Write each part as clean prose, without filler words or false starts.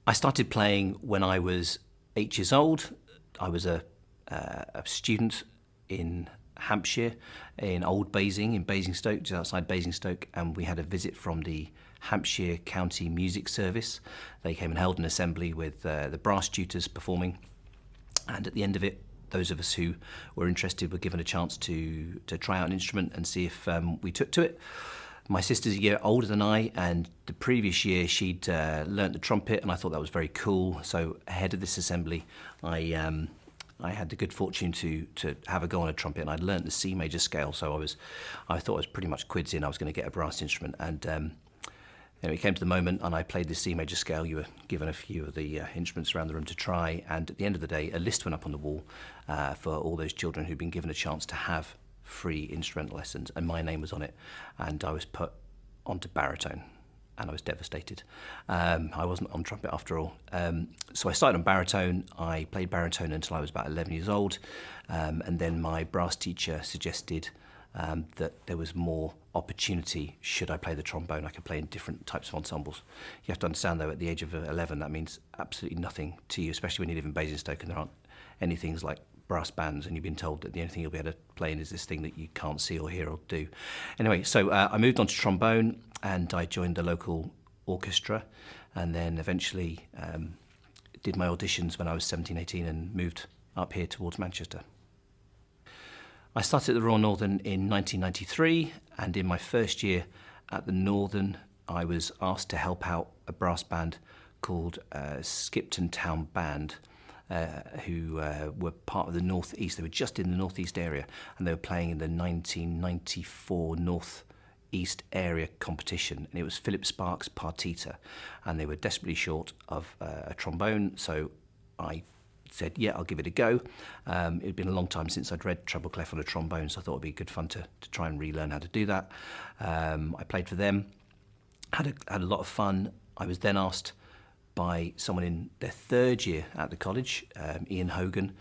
I started playing when I was 8 years old. I was a student in Hampshire, in Old Basing, in Basingstoke, just outside Basingstoke, and we had a visit from the Hampshire County Music Service. They came and held an assembly with the brass tutors performing, and at the end of it, those of us who were interested were given a chance to try out an instrument and see if we took to it. My sister's a year older than I, and the previous year she'd learnt the trumpet, and I thought that was very cool. So ahead of this assembly, I had the good fortune to have a go on a trumpet, and I'd learnt the C major scale. So I thought I was pretty much quids in. I was going to get a brass instrument, and it came to the moment, and I played the C major scale. You were given a few of the instruments around the room to try, and at the end of the day, a list went up on the wall for all those children who'd been given a chance to have free instrumental lessons, and my name was on it, and I was put onto baritone, and I was devastated. I wasn't on trumpet after all. So I started on baritone. I played baritone until I was about 11 years old, and then my brass teacher suggested that there was more opportunity should I play the trombone. I could play in different types of ensembles. You have to understand, though, at the age of 11, that means absolutely nothing to you, especially when you live in Basingstoke and there aren't any things like brass bands, and you've been told that the only thing you'll be able to play in is this thing that you can't see or hear or do. Anyway, so I moved on to trombone, and I joined the local orchestra, and then eventually did my auditions when I was 17, 18 and moved up here towards Manchester. I started at the Royal Northern in 1993, and in my first year at the Northern, I was asked to help out a brass band called Skipton Town Band, who were part of the North East. They were just in the North East area, and they were playing in the 1994 North East area competition, and it was Philip Sparks' Partita, and they were desperately short of a trombone, so I said, yeah, I'll give it a go. It had been a long time since I'd read treble clef on a trombone, so I thought it'd be good fun to try and relearn how to do that. I played for them, had a lot of fun. I was then asked by someone in their third year at the college, Ian Hogan,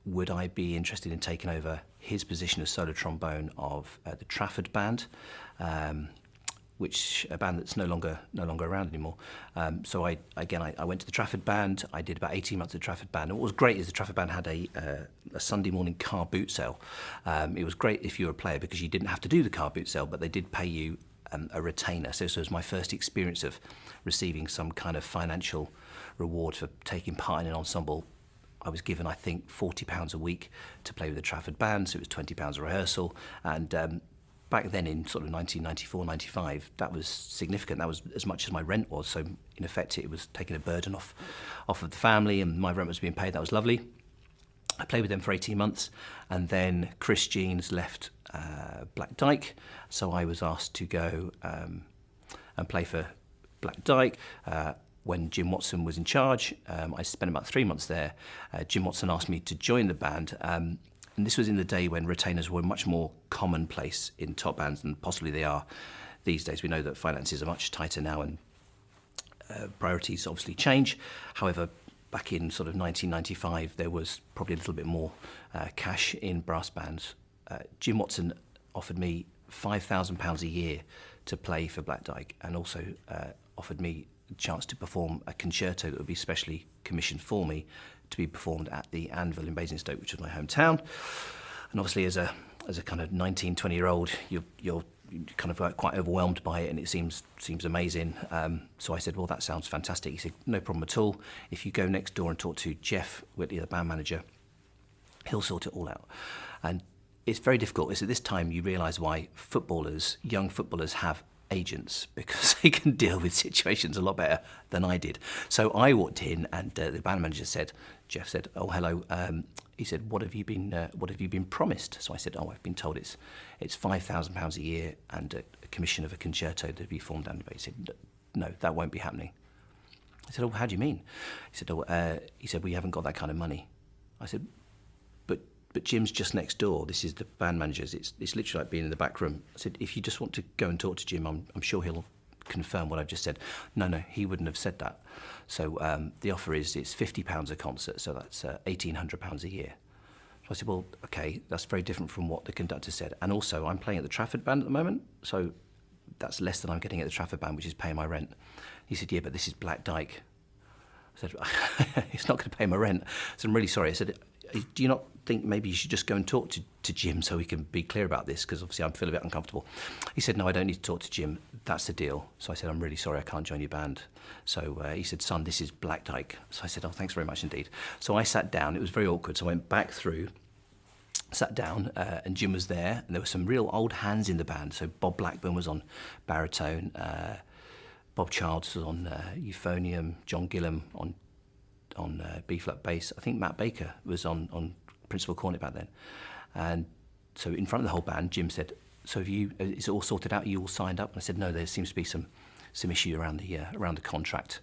would I be interested in taking over his position as solo trombone of the Trafford Band, which a band that's no longer around anymore. So I went to the Trafford Band. I did about 18 months at the Trafford Band. And what was great is the Trafford Band had a Sunday morning car boot sale. It was great if you were a player because you didn't have to do the car boot sale, but they did pay you a retainer. So this was my first experience of receiving some kind of financial reward for taking part in an ensemble. I was given, I think, £40 a week to play with the Trafford Band, so it was £20 a rehearsal. And back then in sort of 1994, 95, that was significant. That was as much as my rent was. So in effect, it was taking a burden off of the family, and my rent was being paid. That was lovely. I played with them for 18 months, and then Chris Jeans left Black Dyke, so I was asked to go and play for Black Dyke. When Jim Watson was in charge, I spent about 3 months there. Jim Watson asked me to join the band, and this was in the day when retainers were much more commonplace in top bands than possibly they are these days. We know that finances are much tighter now, and priorities obviously change. However, back in sort of 1995, there was probably a little bit more cash in brass bands. Jim Watson offered me £5,000 a year to play for Black Dyke, and also offered me a chance to perform a concerto that would be specially commissioned for me to be performed at the Anvil in Basingstoke, which was my hometown. And obviously, as a kind of 19, 20-year-old, you're kind of quite overwhelmed by it, and it seems amazing. So I said, well, that sounds fantastic. He said, no problem at all. If you go next door and talk to Jeff Whitley, the band manager, he'll sort it all out. And it's very difficult. It's at this time you realise why young footballers have agents, because they can deal with situations a lot better than I did. So I walked in, and the band manager said, Jeff said, "Oh, hello." He said, "What have you been promised?" So I said, "Oh, I've been told it's £5,000 a year and a commission of a concerto to be formed down the He said, "No, that won't be happening." I said, "Oh, how do you mean?" He said, "We haven't got that kind of money." I said, But Jim's just next door. This is the band manager's. It's literally like being in the back room. I said, if you just want to go and talk to Jim, I'm sure he'll confirm what I've just said. No, he wouldn't have said that. So the offer it's £50 a concert, so that's £1,800 a year. So I said, well, okay, that's very different from what the conductor said. And also, I'm playing at the Trafford Band at the moment, so that's less than I'm getting at the Trafford Band, which is paying my rent. He said, yeah, but this is Black Dyke. I said, "It's not going to pay my rent." I said, "I'm really sorry." I said, "Do you not think maybe you should just go and talk to Jim so we can be clear about this? Because obviously I feel a bit uncomfortable." He said, "No, I don't need to talk to Jim. That's the deal." So I said, "I'm really sorry, I can't join your band." So he said, "Son, this is Black Dyke." So I said, "Oh, thanks very much indeed." So I sat down. It was very awkward. So I went back through, sat down, and Jim was there, and there were some real old hands in the band. So Bob Blackburn was on baritone, Bob Childs was on euphonium, John Gillam on B-flat bass. I think Matt Baker was on principal cornet back then. And so in front of the whole band, Jim said, "So have you? Is it all sorted out? Are you all signed up?" And I said, "No, there seems to be some issue around the contract."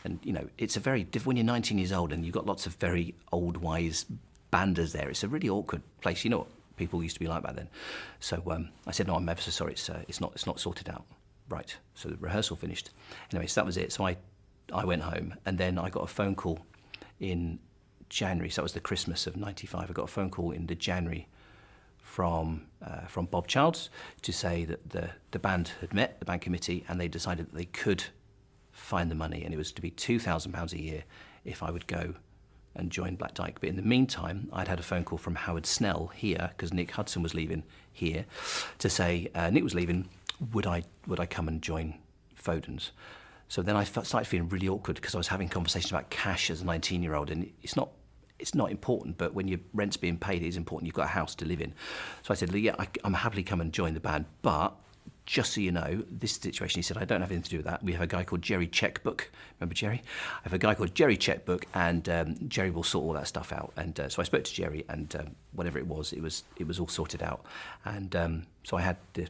And it's a very when you're 19 years old and you've got lots of very old wise banders there. It's a really awkward place. You know what people used to be like back then. So I said, "No, I'm ever so sorry. It's not sorted out." Right. So the rehearsal finished. Anyway, so that was it. So I went home, and then I got a phone call in January. So that was the Christmas of '95. I got a phone call in the January from Bob Childs to say that the band had met, the band committee, and they decided that they could find the money, and it was to be £2,000 a year if I would go and join Black Dyke. But in the meantime, I'd had a phone call from Howard Snell here, because Nick Hudson was leaving here, to say Nick was leaving. Would I come and join Foden's? So then I started feeling really awkward because I was having conversations about cash as a 19-year-old, and it's not important, but when your rent's being paid, it is important. You've got a house to live in. So I said, "Yeah, I'm happily come and join the band, but just so you know, this situation," he said, "I don't have anything to do with that. We have a guy called Jerry Checkbook." Remember Jerry? I have a guy called Jerry Checkbook, and Jerry will sort all that stuff out. And so I spoke to Jerry, and whatever it was all sorted out. And so I had to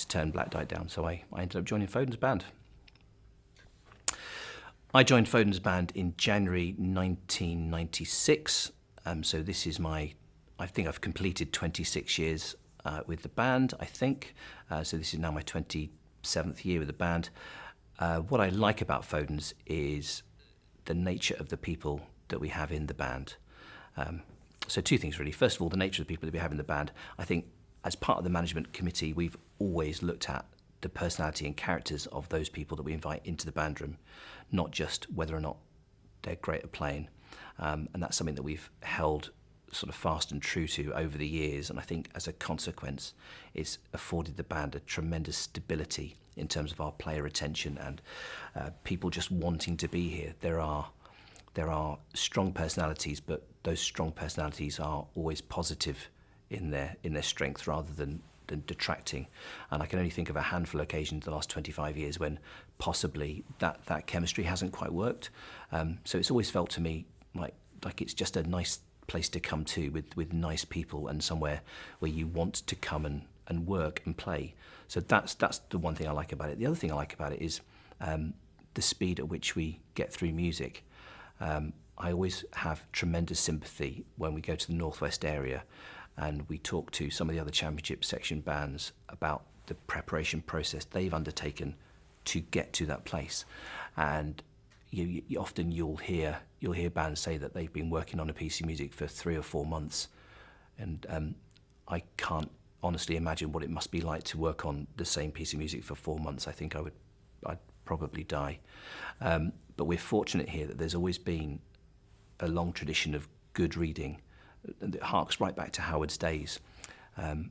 turn Black Dyke down. So I ended up joining Foden's band. I joined Foden's band in January 1996. So this is I think I've completed 26 years with the band, I think. So this is now my 27th year with the band. What I like about Foden's is the nature of the people that we have in the band. So two things really. First of all, the nature of the people that we have in the band. I think as part of the management committee, we've always looked at the personality and characters of those people that we invite into the band room, not just whether or not they're great at playing. And that's something that we've held sort of fast and true to over the years. And I think as a consequence, it's afforded the band a tremendous stability in terms of our player retention and people just wanting to be here. There are strong personalities, but those strong personalities are always positive in their strength rather than detracting. And I can only think of a handful of occasions the last 25 years when possibly that chemistry hasn't quite worked. So it's always felt to me like it's just a nice place to come to with nice people and somewhere where you want to come and work and play. So that's the one thing I like about it. The other thing I like about it is the speed at which we get through music. I always have tremendous sympathy when we go to the Northwest area and we talk to some of the other championship section bands about the preparation process they've undertaken to get to that place. And you often you'll hear bands say that they've been working on a piece of music for 3 or 4 months, and I can't honestly imagine what it must be like to work on the same piece of music for 4 months. I think I'd probably die. But we're fortunate here that there's always been a long tradition of good reading that harks right back to Howard's days, and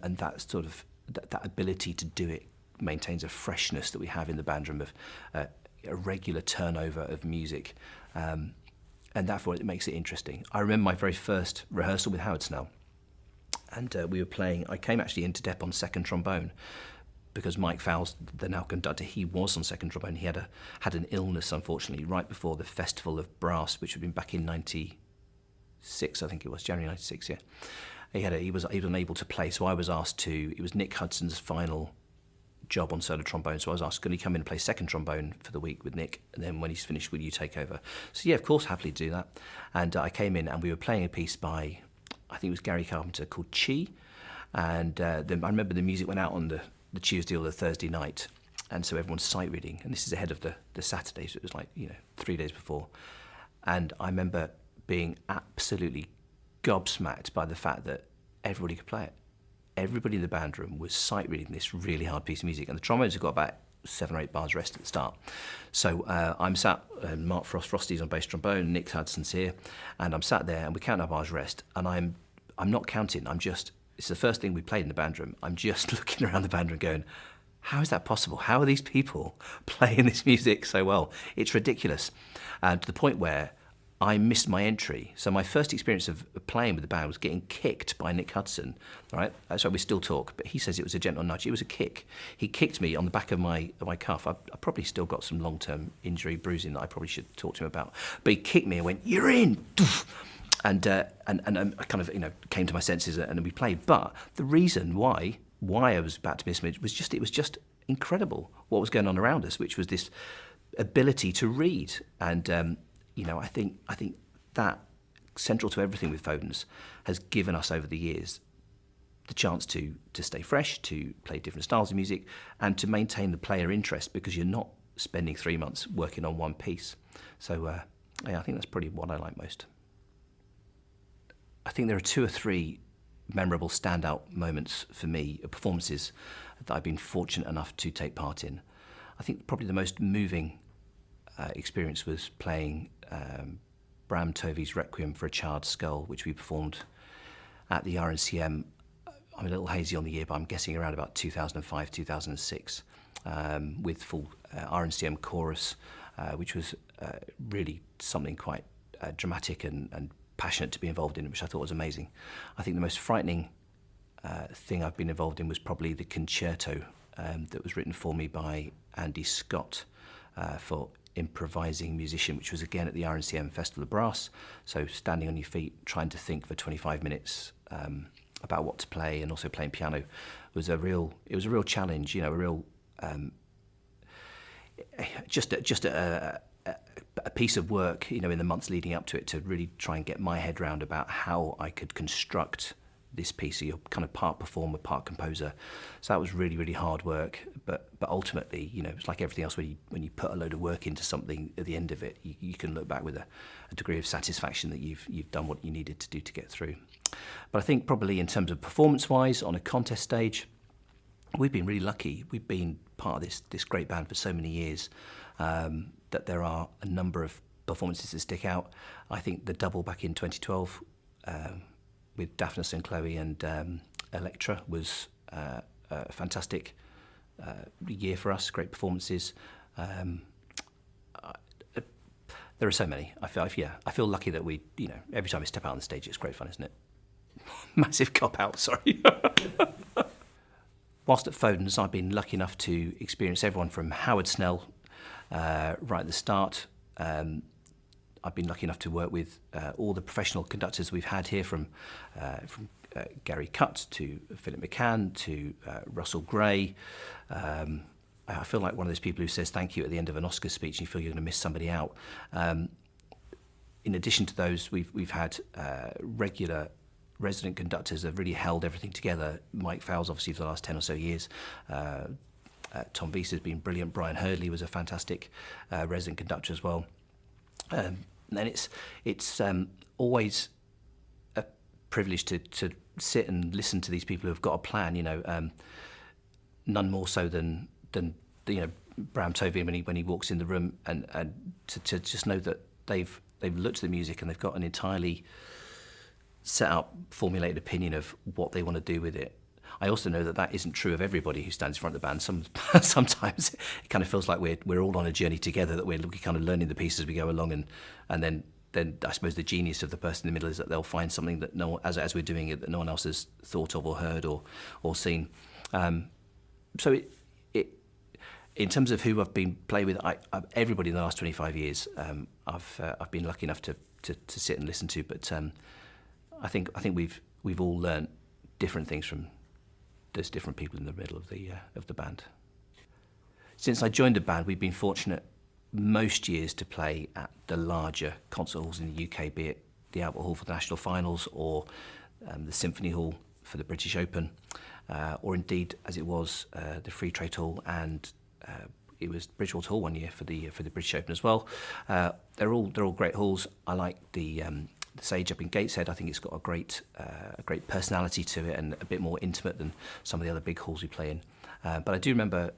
that sort of that ability to do it maintains a freshness that we have in the band room of a regular turnover of music, and therefore it makes it interesting. I remember my very first rehearsal with Howard Snell, and we were playing. I came actually into Dep on second trombone because Mike Fowles, the now conductor, he was on second trombone. He had an illness, unfortunately, right before the Festival of Brass, which had been back in '96, I think it was, January '96, yeah. He was unable to play, so I was asked to. It was Nick Hudson's final job on solo trombone, so I was asked, could he come in and play second trombone for the week with Nick, and then when he's finished, will you take over? So yeah, of course, happily do that. And I came in and we were playing a piece by, I think it was Gary Carpenter, called Chi, and then I remember the music went out on the Tuesday or the Thursday night, and so everyone's sight reading, and this is ahead of the Saturday, so it was like 3 days before, and I remember being absolutely gobsmacked by the fact that everybody could play it. Everybody in the band room was sight reading this really hard piece of music, and the trombones have got about 7 or 8 bars rest at the start. So I'm sat, Mark Frosty's on bass trombone, Nick Hudson's here, and I'm sat there and we count our bars rest, and I'm not counting, it's the first thing we played in the band room. I'm just looking around the band room going, how is that possible? How are these people playing this music so well? It's ridiculous. To the point where I missed my entry. So my first experience of playing with the band was getting kicked by Nick Hudson, right? That's why we still talk, but he says it was a gentle nudge. It was a kick. He kicked me on the back of my cuff. I probably still got some long-term injury, bruising that I probably should talk to him about. But he kicked me and went, "You're in!" And I kind of, came to my senses and we played. But the reason why I was about to miss it was just incredible what was going on around us, which was this ability to read. And I think that central to everything with Foden's has given us over the years the chance to stay fresh, to play different styles of music, and to maintain the player interest, because you're not spending 3 months working on one piece. So I think that's probably what I like most. I think there are 2 or 3 memorable standout moments for me, performances that I've been fortunate enough to take part in. I think probably the most moving experience was playing Bram Tovey's Requiem for a Child's Skull, which we performed at the RNCM. I'm a little hazy on the year, but I'm guessing around about 2005, 2006, with full RNCM chorus, which was really something quite dramatic and passionate to be involved in, which I thought was amazing. I think the most frightening thing I've been involved in was probably the concerto that was written for me by Andy Scott for improvising musician, which was again at the RNCM Festival of Brass. So standing on your feet, trying to think for 25 minutes about what to play, and also playing piano was a real challenge. A real just a piece of work, in the months leading up to it, to really try and get my head around about how I could construct this piece. So you're kind of part performer, part composer. So that was really, really hard work. But ultimately, it's like everything else. When you put a load of work into something, at the end of it, you can look back with a degree of satisfaction that you've done what you needed to do to get through. But I think probably in terms of performance-wise, on a contest stage, we've been really lucky. We've been part of this great band for so many years, that there are a number of performances that stick out. I think the double back in 2012 with Daphnis and Chloe and Electra was a fantastic year for us, great performances. There are so many. I feel lucky that we, every time we step out on the stage, it's great fun, isn't it? Massive cop-out, sorry. Whilst at Foden's, I've been lucky enough to experience everyone from Howard Snell right at the start. I've been lucky enough to work with all the professional conductors we've had here, from Gary Cutt to Philip McCann to Russell Gray. I feel like one of those people who says thank you at the end of an Oscar speech and you feel you're going to miss somebody out. In addition to those, we've had regular resident conductors that have really held everything together. Mike Fowles, obviously, for the last 10 or so years. Tom Beast has been brilliant. Brian Hurdley was a fantastic resident conductor as well. And it's always a privilege to sit and listen to these people who've got a plan. None more so than Bram Tovey when he walks in the room, and to just know that they've looked at the music and they've got an entirely set up, formulated opinion of what they want to do with it. I also know that isn't true of everybody who stands in front of the band. Sometimes it kind of feels like we're all on a journey together, that we're kind of learning the pieces as we go along, and then I suppose the genius of the person in the middle is that they'll find something that as we're doing it, that no one else has thought of or heard or seen. So it in terms of who I've been playing with, everybody in the last 25 years, I've been lucky enough to sit and listen to. But I think we've all learnt different things from. There's different people in the middle of the band. Since I joined the band, we've been fortunate most years to play at the larger concert halls in the UK, be it the Albert Hall for the National Finals, or the Symphony Hall for the British Open, or indeed, as it was, the Free Trade Hall, and it was Bridgewater Hall one year for the British Open as well. They're all great halls. I like the Sage up in Gateshead. I think it's got a great personality to it, and a bit more intimate than some of the other big halls we play in. But I do remember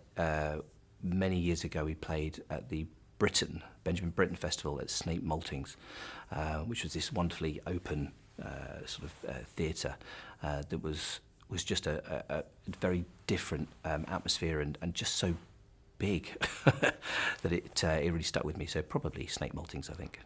many years ago we played at the Benjamin Britten Festival at Snape Maltings, which was this wonderfully open theatre that was just a very different atmosphere and just so big that it really stuck with me. So probably Snape Maltings, I think.